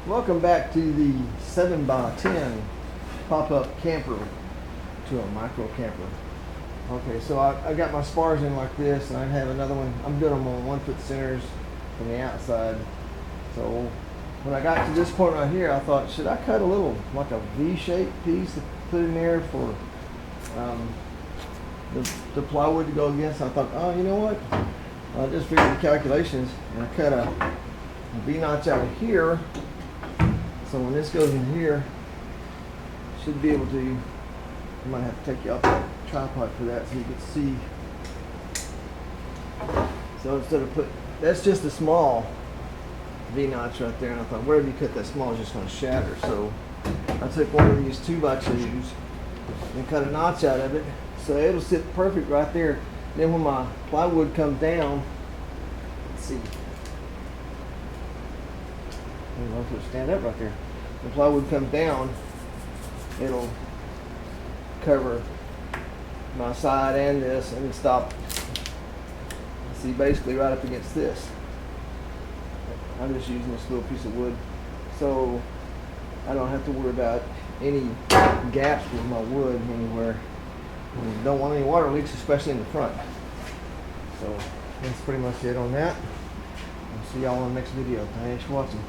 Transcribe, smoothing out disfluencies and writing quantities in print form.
Welcome back to the 7x10 pop-up camper to a micro camper. Okay, so I got my spars in like this, and I have another one. I'm doing them on 1 foot centers from the outside. So when I got to this point right here, I thought, should I cut a little, like a V-shaped piece to put in there for the plywood to go against? I thought, oh, you know what? I just figured the calculations, and I cut a V-notch out of here. So when this goes in here, should be able to, I might have to take you off the tripod for that so you can see. So instead of that's just a small V-notch right there, and I thought wherever you cut that small is just going to shatter. So I took one of these 2x2s and cut a notch out of it, so it'll sit perfect right there. Then when my plywood comes down, let's see. I don't know if it'll stand up right there. The plywood comes down, it'll cover my side and this, and it stop. See, basically right up against this. I'm just using this little piece of wood, so I don't have to worry about any gaps with my wood anywhere. And don't want any water leaks, especially in the front. So that's pretty much it on that. I'll see y'all in the next video. Thanks for watching.